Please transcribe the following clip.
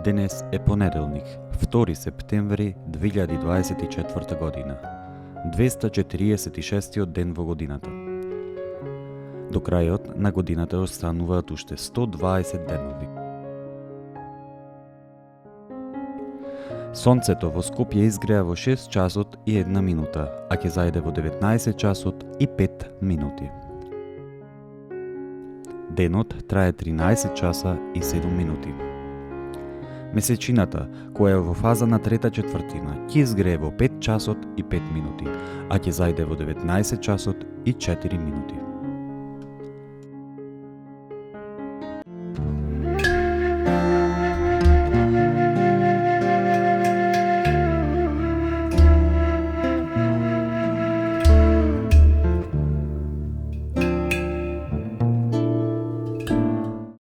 Денес е понеделник, 2 септември 2024 година, 246 ден во годината. До крајот на годината остануваат уште 120 денови. Сонцето во Скопје изгреа во 6 часот и 1 минута, а ќе зајде во 19 часот и 5 минути. Денот трае 13 часа и 7 минути. Месечината, која е во фаза на трета четвртина, ќе изгрее во 5 часот и 5 минути, а ќе зајде во 19 часот и 4 минути.